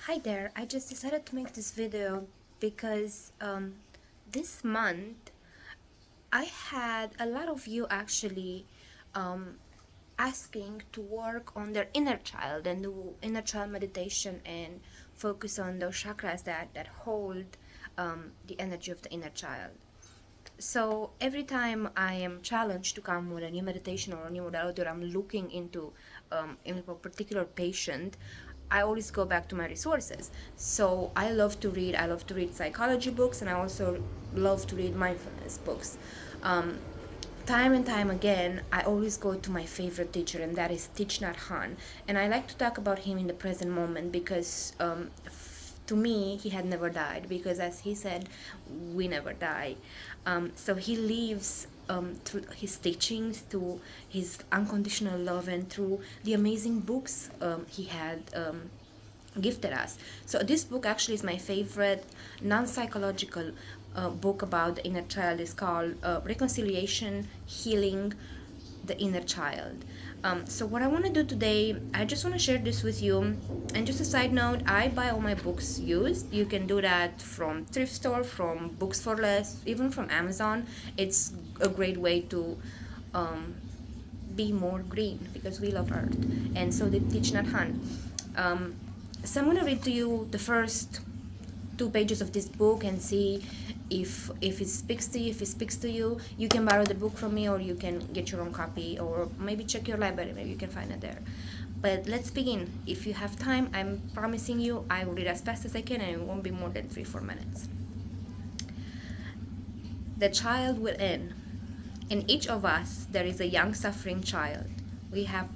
Hi there, I just decided to make this video because this month I had a lot of you actually um, asking to work on their inner child and do inner child meditation and focus on those chakras that hold the energy of the inner child. So every time I am challenged to come with a new meditation or a new modality, or I'm looking into in a particular patient, I always go back to my resources. So I love to read. I love to read psychology books, and I also love to read mindfulness books. Um, Time and time again, I always go to my favorite teacher, and that is Thich Nhat Hanh. And I like to talk about him in the present moment because to me, he had never died, because as he said, we never die. So he lives through his teachings, through his unconditional love, and through the amazing books he had gifted us. So this book actually is my favorite non-psychological book about the inner child. Is called Reconciliation, Healing the Inner Child. So what I want to do today, I just want to share this with you. And just a side note, I buy all my books used. You can do that from thrift store, from Books for Less, even from Amazon. It's a great way to um, be more green, because we love Earth, and so did Thich Nhat Hanh. Um, so I'm gonna read to you the first 2 pages of this book and see if it speaks to you. If it speaks to you, you can borrow the book from me, or you can get your own copy, or maybe check your library. Maybe you can find it there. But let's begin. If you have time, I'm promising you I will read as fast as I can, and it won't be more than 3-4 minutes. The child within. In each of us, there is a young suffering child. We have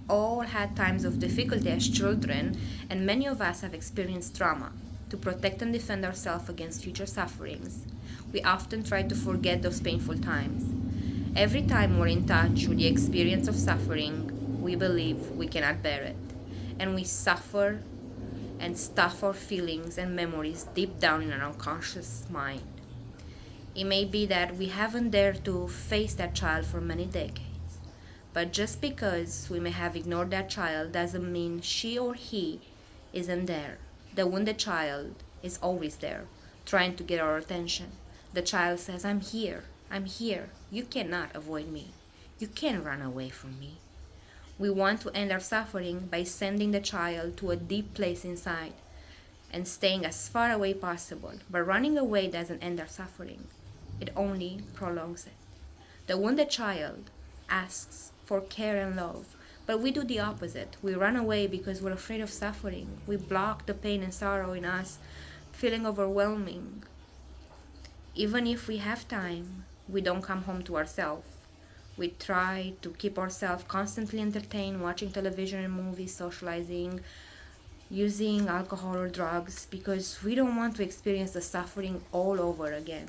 all had times of difficulty as children, and many of us have experienced trauma. To protect and defend ourselves against future sufferings, we often try to forget those painful times. Every time we're in touch with the experience of suffering, we believe we cannot bear it, and we suffer and stuff our feelings and memories deep down in our unconscious mind. It may be that we haven't dared to face that child for many decades. But just because we may have ignored that child doesn't mean she or he isn't there. The wounded child is always there, trying to get our attention. The child says, I'm here. I'm here. You cannot avoid me. You can't run away from me. We want to end our suffering by sending the child to a deep place inside and staying as far away possible. But running away doesn't end our suffering, it only prolongs it. The wounded child asks for care and love, but we do the opposite. We run away because we're afraid of suffering. We block the pain and sorrow in us, feeling overwhelming. Even if we have time, we don't come home to ourselves. We try to keep ourselves constantly entertained, watching television and movies, socializing, using alcohol or drugs, because we don't want to experience the suffering all over again.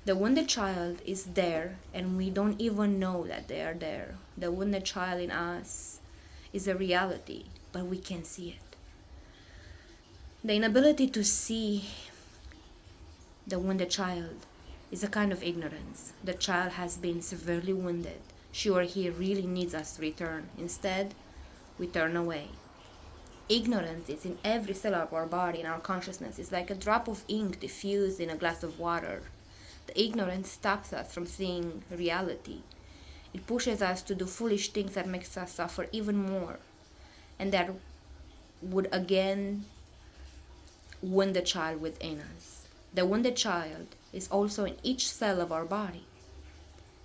The wounded child is there, and we don't even know that they are there. The wounded child in us is a reality, but we can't see it. The inability to see the wounded child is a kind of ignorance. The child has been severely wounded. She or he really needs us to return. Instead, we turn away. Ignorance is in every cell of our body, in our consciousness. It's like a drop of ink diffused in a glass of water. The ignorance stops us from seeing reality. It pushes us to do foolish things that makes us suffer even more, and that would again wound the child within us. The wounded child is also in each cell of our body.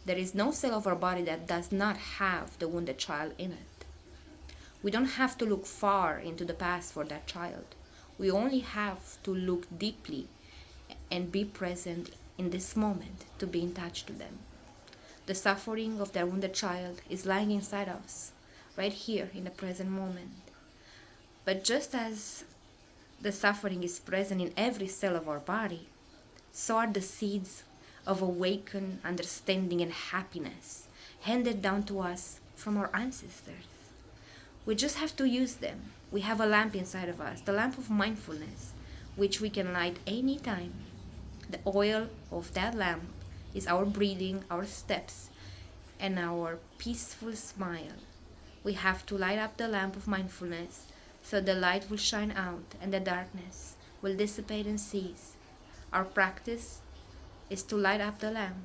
There is no cell of our body that does not have the wounded child in it. We don't have to look far into the past for that child. We only have to look deeply and be present in this moment to be in touch to them. The suffering of their wounded child is lying inside us, right here in the present moment. But just as the suffering is present in every cell of our body, so are the seeds of awakened understanding and happiness handed down to us from our ancestors. We just have to use them. We have a lamp inside of us, the lamp of mindfulness, which we can light any time. The oil of that lamp is our breathing, our steps, and our peaceful smile. We have to light up the lamp of mindfulness So the light will shine out and the darkness will dissipate and cease. Our practice is to light up the lamp.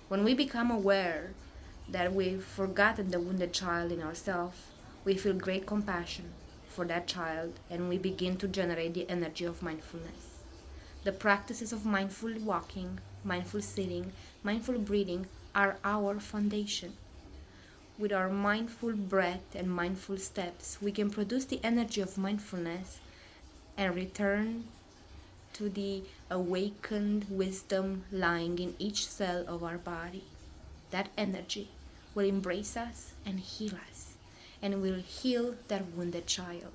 When we become aware that we've forgotten the wounded child in ourselves, we feel great compassion for that child and we begin to generate the energy of mindfulness. The practices of mindful walking, mindful sitting, mindful breathing are our foundation. With our mindful breath and mindful steps, we can produce the energy of mindfulness and return to the awakened wisdom lying in each cell of our body. That energy will embrace us and heal us, and will heal that wounded child.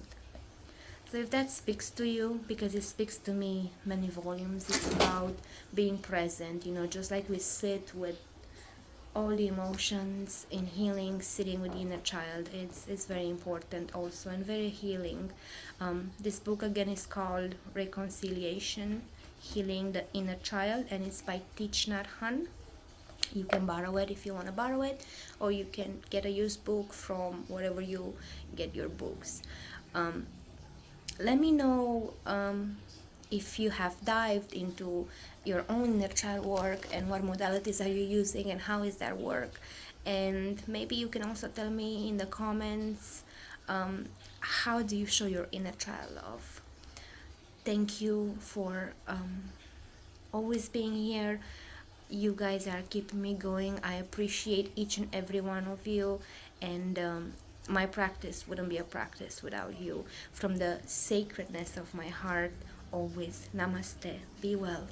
So if that speaks to you, because it speaks to me many volumes, it's about being present, just like we sit with all the emotions in healing, sitting with the inner child. It's very important also and very healing. This book again is called Reconciliation, Healing the Inner Child, and it's by Thich Nhat Hanh. You can borrow it if you want to borrow it, or you can get a used book from wherever you get your books. Let me know if you have dived into your own inner child work and what modalities are you using and how is that work. And maybe you can also tell me in the comments, how do you show your inner child love. Thank you for always being here. You guys are keeping me going. I appreciate each and every one of you, and my practice wouldn't be a practice without you. From the sacredness of my heart, always namaste. Be well.